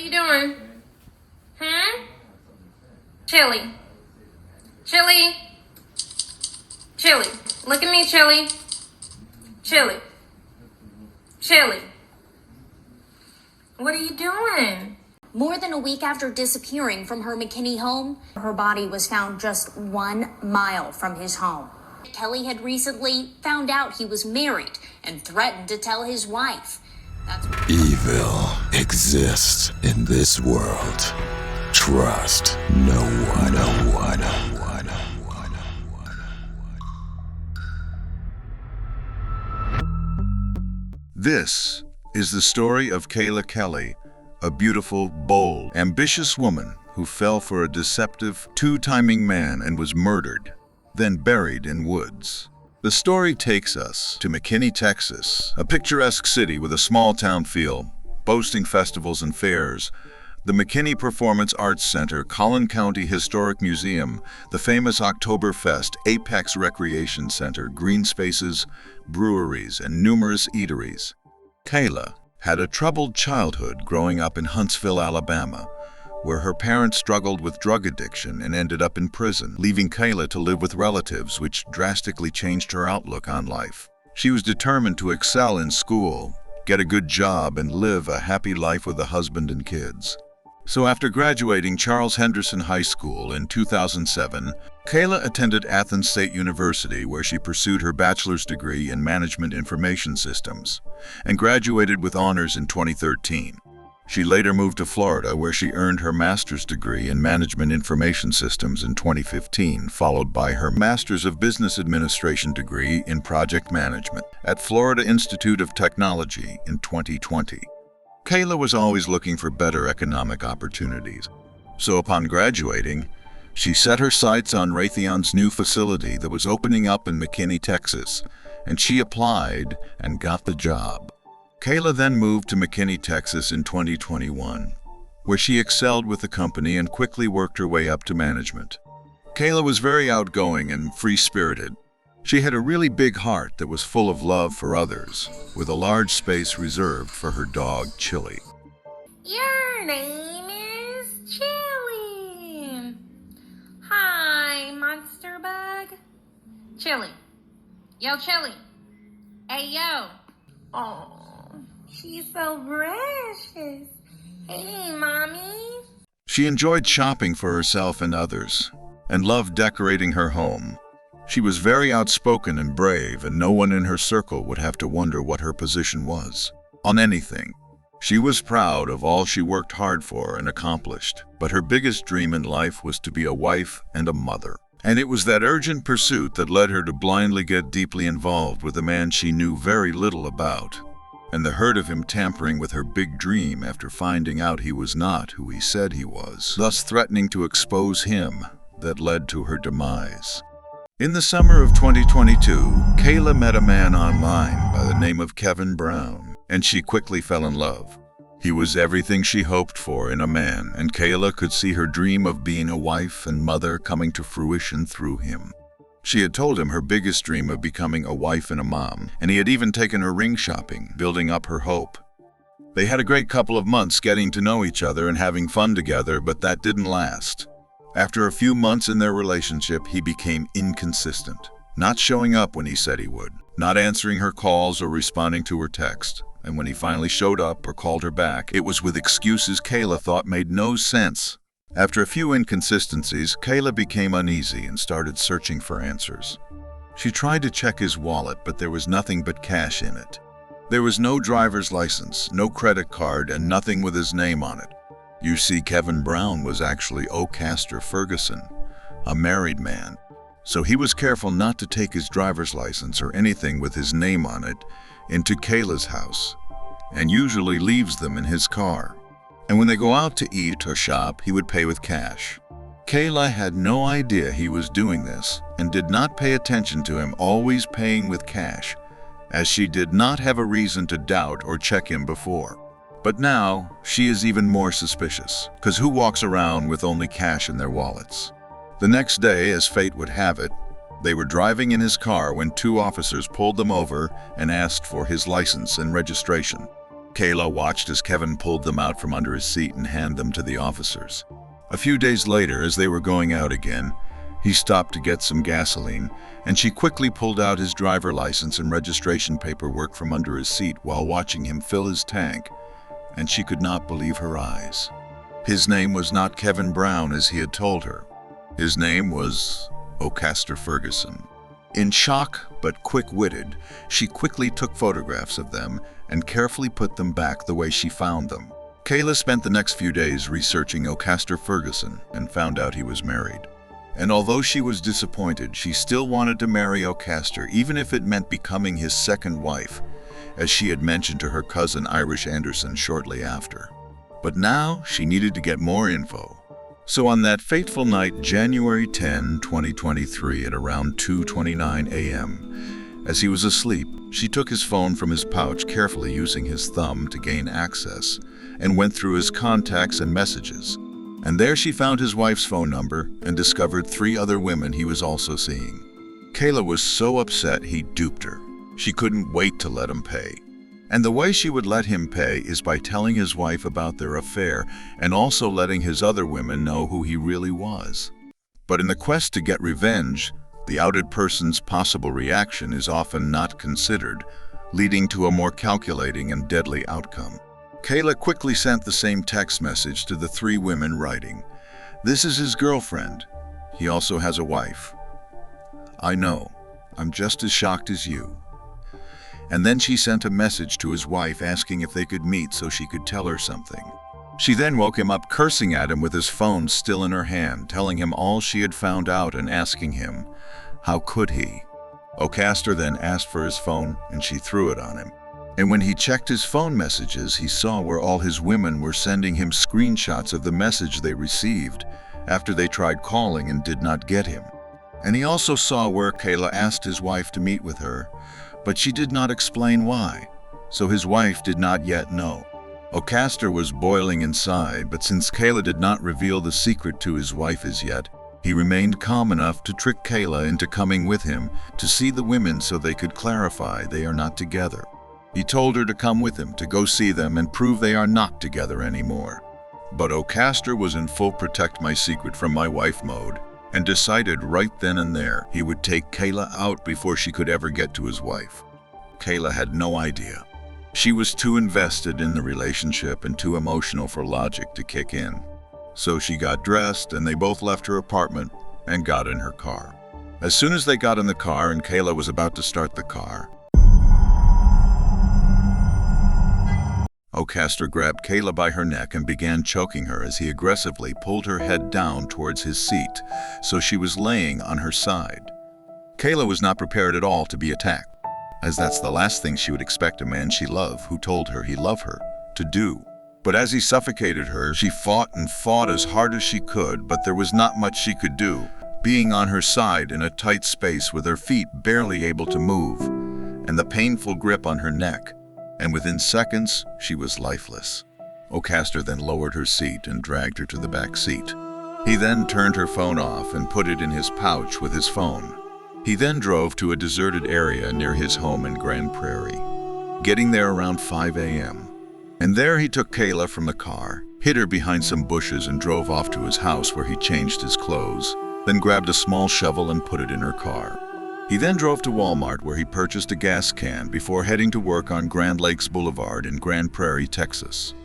you doing? Hmm? Chili. Chili. Chili. Look at me, Chili. Chili. Chili. What are you doing? More than a week after disappearing from her McKinney home, her body was found just 1 mile from his home. Kelley had recently found out he was married and threatened to tell his wife. Evil exists in this world. Trust no one. This is the story of Kayla Kelley, a beautiful, bold, ambitious woman who fell for a deceptive, two-timing man and was murdered, then buried in woods. The story takes us to McKinney, Texas, a picturesque city with a small-town feel, boasting festivals and fairs. The McKinney Performance Arts Center, Collin County Historic Museum, the famous Oktoberfest, Apex Recreation Center, green spaces, breweries, and numerous eateries. Kayla had a troubled childhood growing up in Huntsville, Alabama, where her parents struggled with drug addiction and ended up in prison, leaving Kayla to live with relatives, which drastically changed her outlook on life. She was determined to excel in school, get a good job, and live a happy life with a husband and kids. So after graduating Charles Henderson High School in 2007, Kayla attended Athens State University, where she pursued her bachelor's degree in Management Information Systems and graduated with honors in 2013. She later moved to Florida, where she earned her master's degree in Management Information Systems in 2015, followed by her Master's of Business Administration degree in Project Management at Florida Institute of Technology in 2020. Kayla was always looking for better economic opportunities. So upon graduating, she set her sights on Raytheon's new facility that was opening up in McKinney, Texas, and she applied and got the job. Kayla then moved to McKinney, Texas in 2021, where she excelled with the company and quickly worked her way up to management. Kayla was very outgoing and free-spirited. She had a really big heart that was full of love for others, with a large space reserved for her dog, Chili. Your name is Chili. Hi, monster bug. Chili. Yo, Chili. Hey, yo. Oh, she's so precious. Hey, Mommy. She enjoyed shopping for herself and others, and loved decorating her home. She was very outspoken and brave, and no one in her circle would have to wonder what her position was on anything. She was proud of all she worked hard for and accomplished, but her biggest dream in life was to be a wife and a mother. And it was that urgent pursuit that led her to blindly get deeply involved with a man she knew very little about, and the hurt of him tampering with her big dream after finding out he was not who he said he was, thus threatening to expose him, that led to her demise. In the summer of 2022, Kayla met a man online by the name of Kevin Brown, and she quickly fell in love. He was everything she hoped for in a man, and Kayla could see her dream of being a wife and mother coming to fruition through him. She had told him her biggest dream of becoming a wife and a mom, and he had even taken her ring shopping, building up her hope. They had a great couple of months getting to know each other and having fun together, but that didn't last. After a few months in their relationship, he became inconsistent, not showing up when he said he would, not answering her calls or responding to her text. And when he finally showed up or called her back, it was with excuses Kayla thought made no sense. After a few inconsistencies, Kayla became uneasy and started searching for answers. She tried to check his wallet, but there was nothing but cash in it. There was no driver's license, no credit card, and nothing with his name on it. You see, Kevin Brown was actually Ocaster Ferguson, a married man, so he was careful not to take his driver's license or anything with his name on it into Kayla's house, and usually leaves them in his car. And when they go out to eat or shop, he would pay with cash. Kayla had no idea he was doing this and did not pay attention to him always paying with cash, as she did not have a reason to doubt or check him before. But now, she is even more suspicious, because who walks around with only cash in their wallets? The next day, as fate would have it, they were driving in his car when two officers pulled them over and asked for his license and registration. Kayla watched as Kevin pulled them out from under his seat and handed them to the officers. A few days later, as they were going out again, he stopped to get some gasoline, and she quickly pulled out his driver license and registration paperwork from under his seat while watching him fill his tank, and she could not believe her eyes. His name was not Kevin Brown as he had told her. His name was Ocaster Ferguson. In shock but quick-witted, she quickly took photographs of them and carefully put them back the way she found them. Kayla spent the next few days researching Ocaster Ferguson and found out he was married. And although she was disappointed, she still wanted to marry Ocaster, even if it meant becoming his second wife, as she had mentioned to her cousin Irish Anderson shortly after. But now she needed to get more info. So on that fateful night, January 10, 2023, at around 2:29 a.m., as he was asleep, she took his phone from his pouch, carefully using his thumb to gain access, and went through his contacts and messages. And there she found his wife's phone number and discovered 3 other women he was also seeing. Kayla was so upset he duped her. She couldn't wait to let him pay. And the way she would let him pay is by telling his wife about their affair and also letting his other women know who he really was. But in the quest to get revenge, the outed person's possible reaction is often not considered, leading to a more calculating and deadly outcome. Kayla quickly sent the same text message to the 3 women, writing, "This is his girlfriend. He also has a wife. I know. I'm just as shocked as you." And then she sent a message to his wife asking if they could meet so she could tell her something. She then woke him up, cursing at him with his phone still in her hand, telling him all she had found out and asking him, how could he? Ocaster then asked for his phone and she threw it on him. And when he checked his phone messages, he saw where all his women were sending him screenshots of the message they received after they tried calling and did not get him. And he also saw where Kayla asked his wife to meet with her, but she did not explain why, so his wife did not yet know. Ocaster was boiling inside, but since Kayla did not reveal the secret to his wife as yet, he remained calm enough to trick Kayla into coming with him to see the women so they could clarify they are not together. He told her to come with him to go see them and prove they are not together anymore. But Ocaster was in full protect my secret from my wife mode, and decided right then and there he would take Kayla out before she could ever get to his wife. Kayla had no idea. She was too invested in the relationship and too emotional for logic to kick in. So she got dressed and they both left her apartment and got in her car. As soon as they got in the car and Kayla was about to start the car, Ocaster grabbed Kayla by her neck and began choking her as he aggressively pulled her head down towards his seat, so she was laying on her side. Kayla was not prepared at all to be attacked, as that's the last thing she would expect a man she loved, who told her he loved her, to do. But as he suffocated her, she fought and fought as hard as she could, but there was not much she could do, being on her side in a tight space with her feet barely able to move, and the painful grip on her neck. And within seconds, she was lifeless. Ocaster then lowered her seat and dragged her to the back seat. He then turned her phone off and put it in his pouch with his phone. He then drove to a deserted area near his home in Grand Prairie, getting there around 5 a.m. And there he took Kayla from the car, hid her behind some bushes and drove off to his house where he changed his clothes, then grabbed a small shovel and put it in her car. He then drove to Walmart where he purchased a gas can before heading to work on Grand Lakes Boulevard in Grand Prairie, Texas.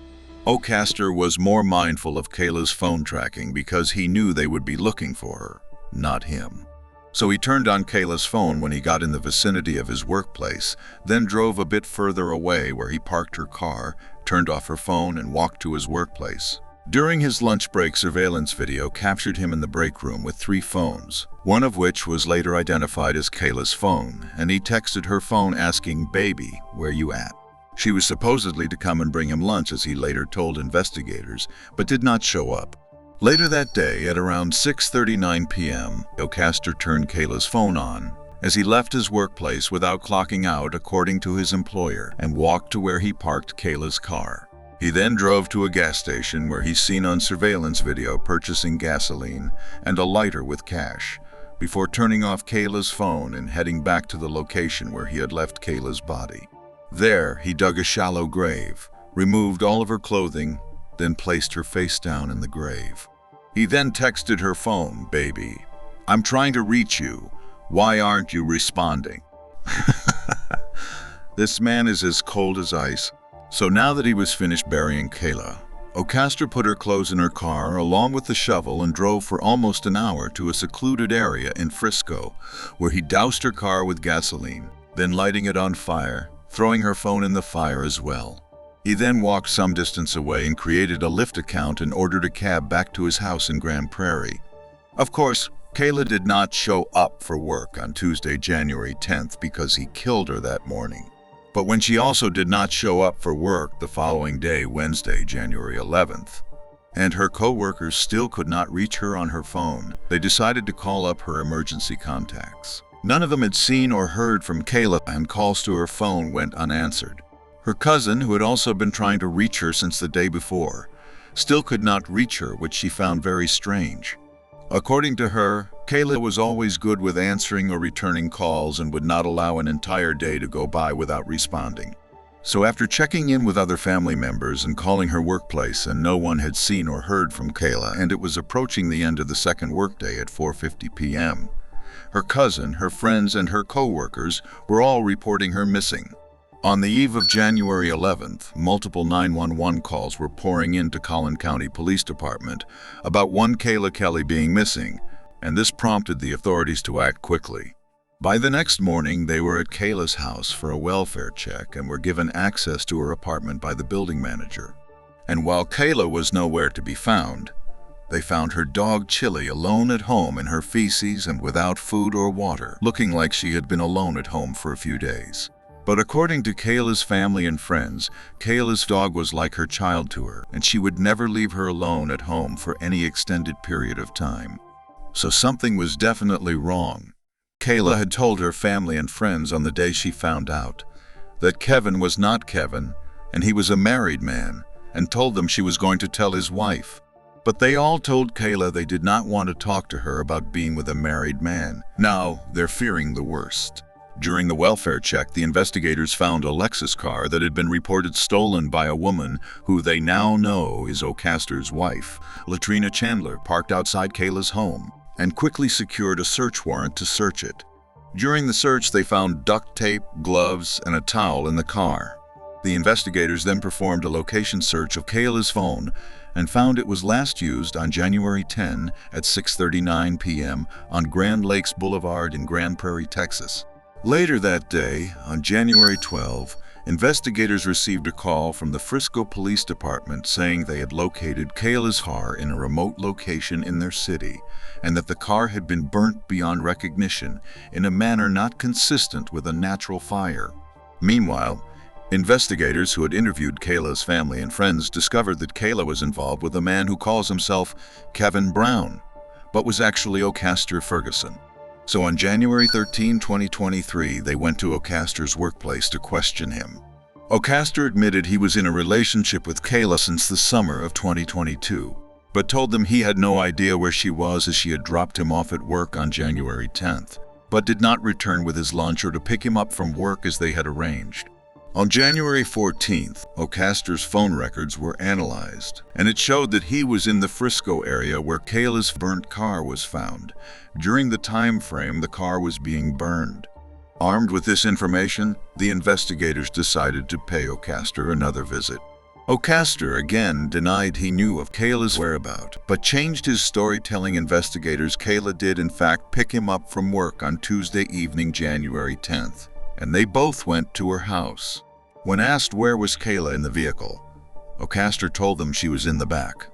Ocaster was more mindful of Kayla's phone tracking because he knew they would be looking for her, not him. So he turned on Kayla's phone when he got in the vicinity of his workplace, then drove a bit further away where he parked her car, turned off her phone, and walked to his workplace. During his lunch break, surveillance video captured him in the break room with 3 phones, one of which was later identified as Kayla's phone, and he texted her phone asking, "Baby, where you at?" She was supposedly to come and bring him lunch, as he later told investigators, but did not show up. Later that day, at around 6:39 p.m., Ocaster turned Kayla's phone on as he left his workplace without clocking out, according to his employer, and walked to where he parked Kayla's car. He then drove to a gas station where he's seen on surveillance video purchasing gasoline and a lighter with cash, before turning off Kayla's phone and heading back to the location where he had left Kayla's body. There, he dug a shallow grave, removed all of her clothing, then placed her face down in the grave. He then texted her phone, "Baby, I'm trying to reach you. Why aren't you responding?" This man is as cold as ice. So now that he was finished burying Kayla, O'Caster put her clothes in her car along with the shovel and drove for almost an hour to a secluded area in Frisco, where he doused her car with gasoline, then lighting it on fire, throwing her phone in the fire as well. He then walked some distance away and created a Lyft account and ordered a cab back to his house in Grand Prairie. Of course, Kayla did not show up for work on Tuesday, January 10th because he killed her that morning. But when she also did not show up for work the following day, Wednesday, January 11th, and her co-workers still could not reach her on her phone, they decided to call up her emergency contacts. None of them had seen or heard from Kayla, and calls to her phone went unanswered. Her cousin, who had also been trying to reach her since the day before, still could not reach her, which she found very strange. According to her, Kayla was always good with answering or returning calls and would not allow an entire day to go by without responding. So after checking in with other family members and calling her workplace, and no one had seen or heard from Kayla, and it was approaching the end of the second workday at 4:50 p.m., her cousin, her friends, and her co-workers were all reporting her missing. On the eve of January 11th, multiple 911 calls were pouring into Collin County Police Department about one Kayla Kelley being missing, and this prompted the authorities to act quickly. By the next morning, they were at Kayla's house for a welfare check and were given access to her apartment by the building manager. And while Kayla was nowhere to be found, they found her dog Chili alone at home in her feces and without food or water, looking like she had been alone at home for a few days. But according to Kayla's family and friends, Kayla's dog was like her child to her, and she would never leave her alone at home for any extended period of time. So something was definitely wrong. Kayla had told her family and friends on the day she found out that Kevin was not Kevin, and he was a married man, and told them she was going to tell his wife. But they all told Kayla they did not want to talk to her about being with a married man. Now they're fearing the worst. During the welfare check, the investigators found a Lexus car that had been reported stolen by a woman who they now know is O'Caster's wife, Latrina Chandler, parked outside Kayla's home, and quickly secured a search warrant to search it. During the search, they found duct tape, gloves, and a towel in the car. The investigators then performed a location search of Kayla's phone and found it was last used on January 10 at 6:39 p.m. on Grand Lakes Boulevard in Grand Prairie, Texas. Later that day, on January 12, investigators received a call from the Frisco Police Department saying they had located Kayla's car in a remote location in their city, and that the car had been burnt beyond recognition in a manner not consistent with a natural fire. Meanwhile, investigators who had interviewed Kayla's family and friends discovered that Kayla was involved with a man who calls himself Kevin Brown, but was actually O'Caster Ferguson. So on January 13, 2023, they went to O'Caster's workplace to question him. O'Caster admitted he was in a relationship with Kayla since the summer of 2022, but told them he had no idea where she was as she had dropped him off at work on January 10th, but did not return with his lunch or to pick him up from work as they had arranged. On January 14th, O'Caster's phone records were analyzed, and it showed that he was in the Frisco area where Kayla's burnt car was found. During the time frame the car was being burned. Armed with this information, the investigators decided to pay O'Caster another visit. O'Caster again denied he knew of Kayla's whereabouts, but changed his story, telling investigators Kayla did in fact pick him up from work on Tuesday evening, January 10th, and they both went to her house. When asked where was Kayla in the vehicle, O'Caster told them she was in the back.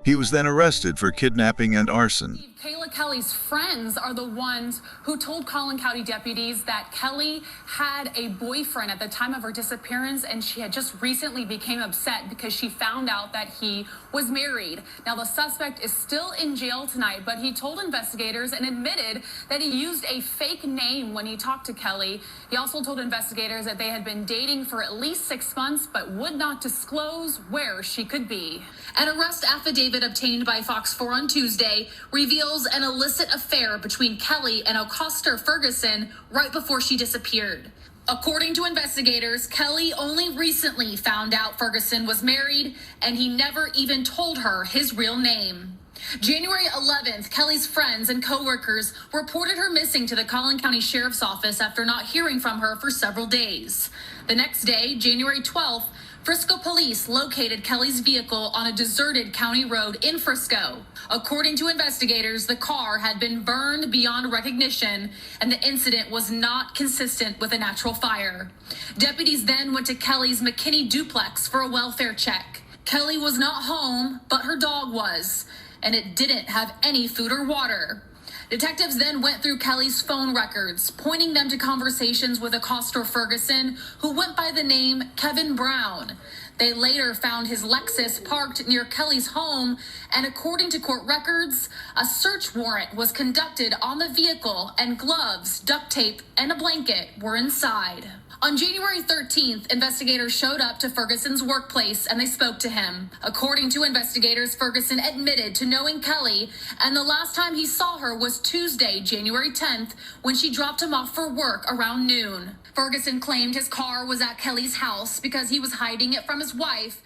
He was then arrested for kidnapping and arson. Kayla Kelley's friends are the ones who told Collin County deputies that Kelley had a boyfriend at the time of her disappearance, and she had just recently became upset because she found out that he was married. Now, the suspect is still in jail tonight, but he told investigators and admitted that he used a fake name when he talked to Kelley. He also told investigators that they had been dating for at least 6 months, but would not disclose where she could be. An arrest affidavit obtained by Fox 4 on Tuesday reveals an illicit affair between Kelley and O'Caster Ferguson right before she disappeared. According to investigators, Kelley only recently found out Ferguson was married, and he never even told her his real name. January 11th, Kelley's friends and coworkers reported her missing to the Collin County Sheriff's Office after not hearing from her for several days. The next day, January 12th, Frisco police located Kelley's vehicle on a deserted county road in Frisco. According to investigators, the car had been burned beyond recognition, and the incident was not consistent with a natural fire. Deputies then went to Kelley's McKinney duplex for a welfare check. Kelley was not home, but her dog was, and it didn't have any food or water. Detectives then went through Kelley's phone records, pointing them to conversations with accoster Ferguson, who went by the name Kevin Brown. They later found his Lexus parked near Kelley's home, and according to court records, a search warrant was conducted on the vehicle, and gloves, duct tape, and a blanket were inside. On January 13th, investigators showed up to Ferguson's workplace and they spoke to him. According to investigators, Ferguson admitted to knowing Kelley, and the last time he saw her was Tuesday, January 10th, when she dropped him off for work around noon. Ferguson claimed his car was at Kelley's house because he was hiding it from his wife.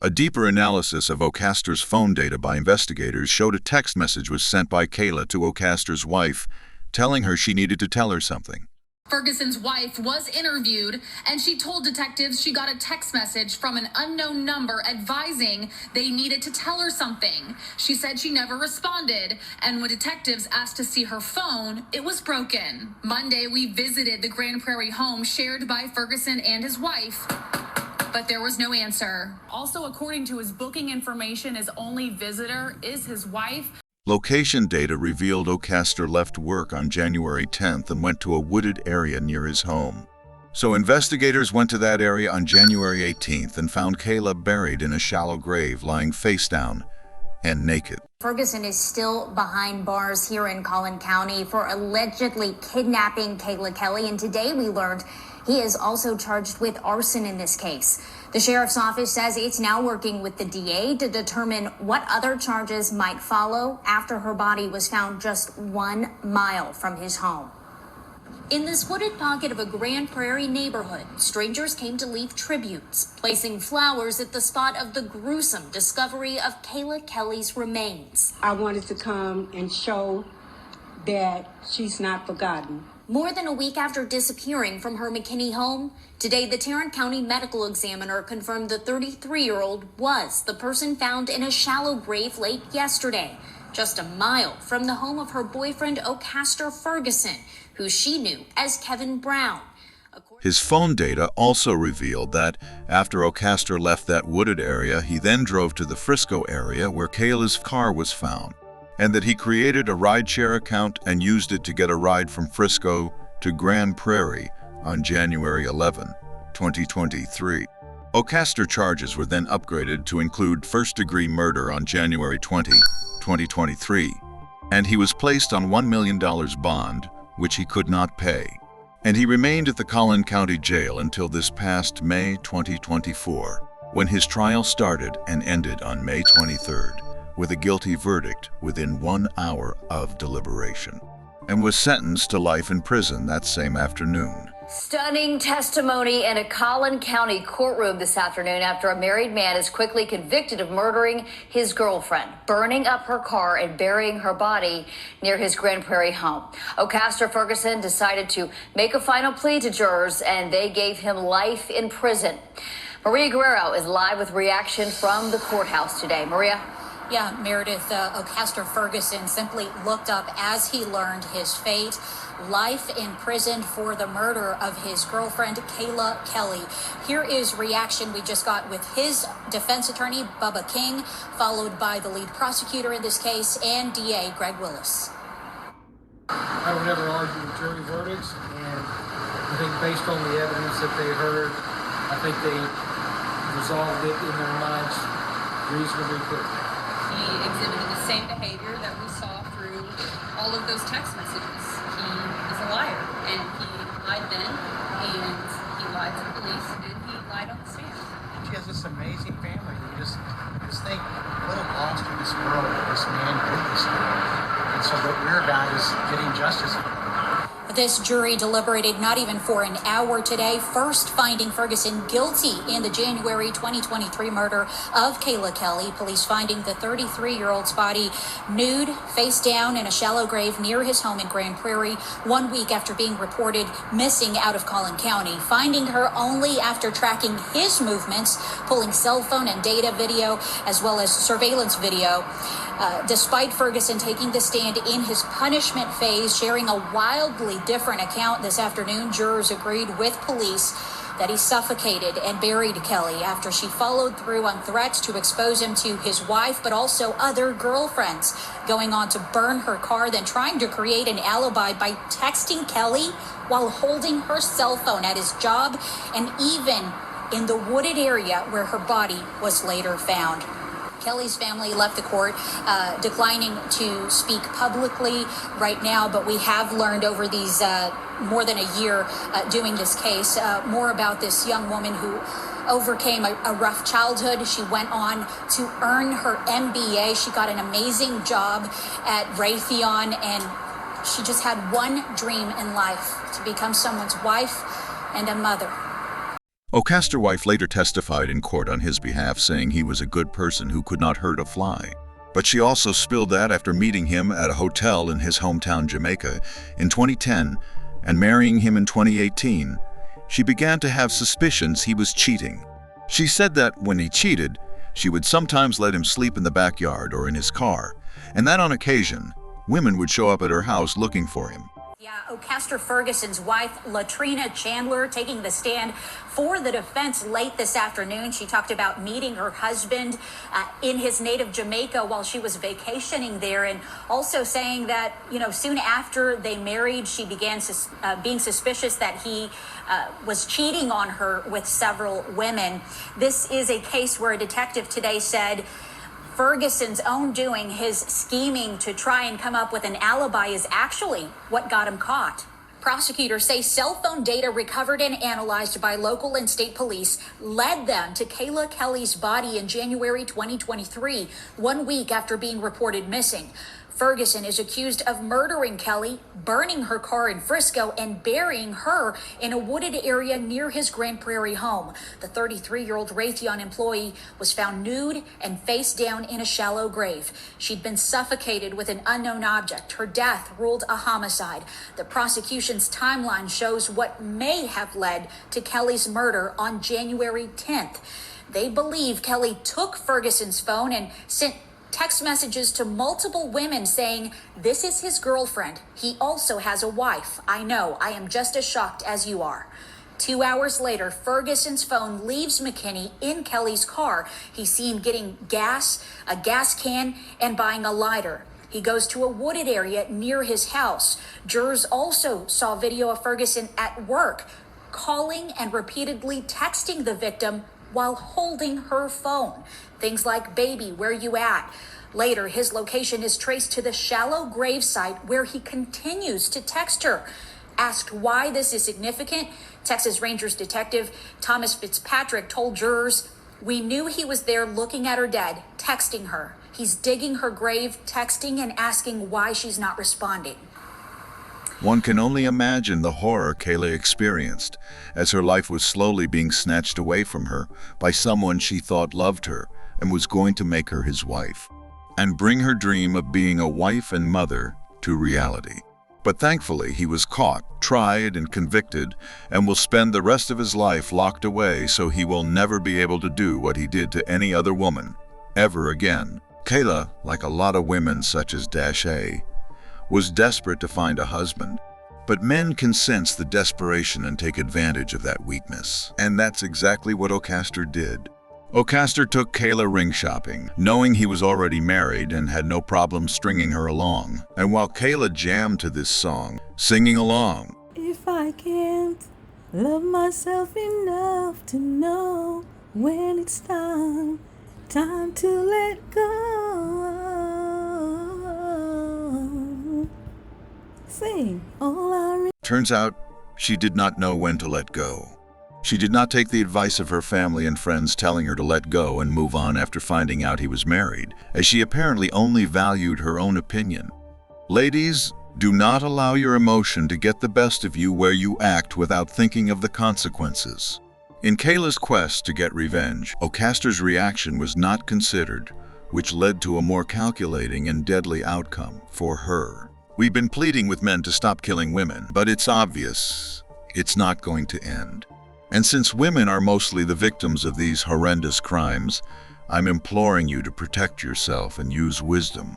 A deeper analysis of Ocaster's phone data by investigators showed a text message was sent by Kayla to Ocaster's wife, telling her she needed to tell her something. Ferguson's wife was interviewed, and she told detectives she got a text message from an unknown number advising they needed to tell her something. She said she never responded, and when detectives asked to see her phone, it was broken. Monday, we visited the Grand Prairie home shared by Ferguson and his wife, but there was no answer. Also, according to his booking information, his only visitor is his wife. Location data revealed Ocaster left work on January 10th and went to a wooded area near his home. So investigators went to that area on January 18th and found Kayla buried in a shallow grave, lying face down and naked. Ferguson is still behind bars here in Collin County for allegedly kidnapping Kayla Kelley, and today we learned he is also charged with arson in this case. The sheriff's office says it's now working with the DA to determine what other charges might follow after her body was found just 1 mile from his home. In this wooded pocket of a Grand Prairie neighborhood, strangers came to leave tributes, placing flowers at the spot of the gruesome discovery of Kayla Kelley's remains. I wanted to come and show that she's not forgotten. More than a week after disappearing from her McKinney home, today the Tarrant County medical examiner confirmed the 33-year-old was the person found in a shallow grave late yesterday, just a mile from the home of her boyfriend Ocaster Ferguson, who she knew as Kevin Brown. His phone data also revealed that after Ocaster left that wooded area, he then drove to the Frisco area where Kayla's car was found, and that he created a rideshare account and used it to get a ride from Frisco to Grand Prairie on January 11, 2023. Ocaster charges were then upgraded to include first-degree murder on January 20, 2023, and he was placed on $1 million bond, which he could not pay. And he remained at the Collin County Jail until this past May 2024, when his trial started and ended on May 23rd. With a guilty verdict within 1 hour of deliberation, and was sentenced to life in prison that same afternoon. Stunning testimony in a Collin County courtroom this afternoon after a married man is quickly convicted of murdering his girlfriend, burning up her car and burying her body near his Grand Prairie home. Ocaster Ferguson decided to make a final plea to jurors, and they gave him life in prison. Maria Guerrero is live with reaction from the courthouse today. Maria? Yeah, Meredith, Ocaster Ferguson simply looked up as he learned his fate. Life in prison for the murder of his girlfriend, Kayla Kelley. Here is reaction we just got with his defense attorney, Bubba King, followed by the lead prosecutor in this case and DA Greg Willis. I would never argue with jury verdicts, and I think based on the evidence that they heard, I think they resolved it in their minds reasonably quickly. He exhibited the same behavior that we saw through all of those text messages. He is a liar, and he lied then, and he lied to police, and he lied on the stand. She has this amazing family. You just think, what a monster this world, this man did this to her. And so that your guy is getting justice for her. This jury deliberated not even for an hour today, first finding Ferguson guilty in the January 2023 murder of Kayla Kelley. Police finding the 33-year-old's body nude, face down in a shallow grave near his home in Grand Prairie, 1 week after being reported missing out of Collin County. Finding her only after tracking his movements, pulling cell phone and data video, as well as surveillance video. Despite Ferguson taking the stand in his punishment phase, sharing a wildly different account this afternoon, jurors agreed with police that he suffocated and buried Kelley after she followed through on threats to expose him to his wife, but also other girlfriends, going on to burn her car, then trying to create an alibi by texting Kelley while holding her cell phone at his job and even in the wooded area where her body was later found. Kelley's family left the court, declining to speak publicly right now, but we have learned over these more than a year doing this case more about this young woman who overcame a rough childhood. She went on to earn her MBA. She got an amazing job at Raytheon, and she just had one dream in life: to become someone's wife and a mother. Ocaster's wife later testified in court on his behalf, saying he was a good person who could not hurt a fly. But she also spilled that after meeting him at a hotel in his hometown Jamaica in 2010 and marrying him in 2018, she began to have suspicions he was cheating. She said that when he cheated, she would sometimes let him sleep in the backyard or in his car, and that on occasion, women would show up at her house looking for him. Yeah, Ocaster Ferguson's wife, Latrina Chandler, taking the stand for the defense late this afternoon. She talked about meeting her husband in his native Jamaica while she was vacationing there, and also saying that, soon after they married, she began being suspicious that he was cheating on her with several women. This is a case where a detective today said Ferguson's own doing, his scheming to try and come up with an alibi, is actually what got him caught. Prosecutors say cell phone data recovered and analyzed by local and state police led them to Kayla Kelley's body in January 2023, 1 week after being reported missing. Ferguson is accused of murdering Kelley, burning her car in Frisco, and burying her in a wooded area near his Grand Prairie home. The 33-year-old Raytheon employee was found nude and face down in a shallow grave. She'd been suffocated with an unknown object. Her death ruled a homicide. The prosecution's timeline shows what may have led to Kelley's murder on January 10th. They believe Kelley took Ferguson's phone and sent text messages to multiple women saying, "This is his girlfriend. He also has a wife. I know. I am just as shocked as you are." 2 hours later, Ferguson's phone leaves McKinney in Kelley's car. He's seen getting gas, a gas can, and buying a lighter. He goes to a wooded area near his house. Jurors also saw video of Ferguson at work, calling and repeatedly texting the victim while holding her phone. Things like, "Baby, where you at?" Later, his location is traced to the shallow gravesite where he continues to text her. Asked why this is significant, Texas Rangers detective Thomas Fitzpatrick told jurors, "We knew he was there looking at her dead, texting her. He's digging her grave, texting and asking why she's not responding." One can only imagine the horror Kayla experienced as her life was slowly being snatched away from her by someone she thought loved her and was going to make her his wife and bring her dream of being a wife and mother to reality. But thankfully, he was caught, tried, and convicted, and will spend the rest of his life locked away so he will never be able to do what he did to any other woman ever again. Kayla, like a lot of women such as Dashay, was desperate to find a husband. But men can sense the desperation and take advantage of that weakness. And that's exactly what Ocaster did. Ocaster took Kayla ring shopping, knowing he was already married and had no problem stringing her along. And while Kayla jammed to this song, singing along, "If I can't love myself enough to know when it's time to let go. Sing all I turns out she did not know when to let go. She did not take the advice of her family and friends telling her to let go and move on after finding out he was married, as she apparently only valued her own opinion. Ladies, Do not allow your emotion to get the best of you where you act without thinking of the consequences. In Kayla's quest to get revenge, Ocaster's reaction was not considered, which led to a more calculating and deadly outcome for her. We've been pleading with men to stop killing women, but it's obvious it's not going to end. And since women are mostly the victims of these horrendous crimes, I'm imploring you to protect yourself and use wisdom.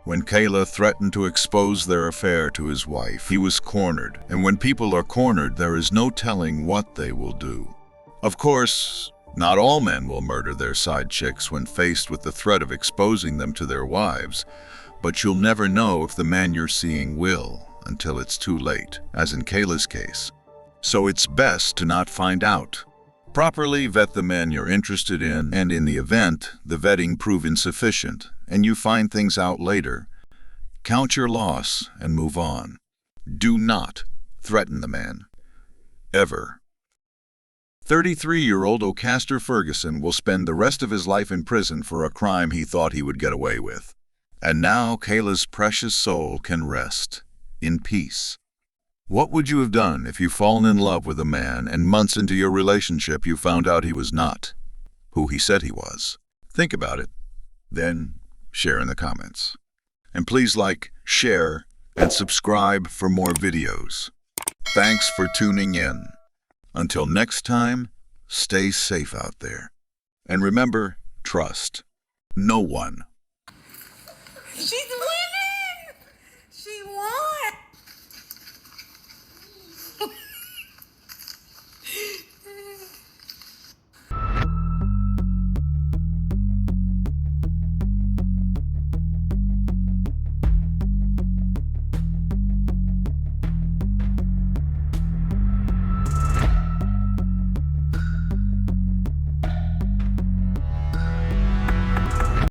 When Kayla threatened to expose their affair to his wife, he was cornered. And when people are cornered, there is no telling what they will do. Of course, not all men will murder their side chicks when faced with the threat of exposing them to their wives, but you'll never know if the man you're seeing will until it's too late, as in Kayla's case. So it's best to not find out. Properly vet the men you're interested in, and in the event the vetting prove insufficient and you find things out later, count your loss and move on. Do not threaten the man. Ever. 33-year-old Ocaster Ferguson will spend the rest of his life in prison for a crime he thought he would get away with. And now Kayla's precious soul can rest in peace. What would you have done if you'd fallen in love with a man and months into your relationship you found out he was not who he said he was? Think about it, then share in the comments. And please like, share, and subscribe for more videos. Thanks for tuning in. Until next time, stay safe out there. And remember, trust no one. She's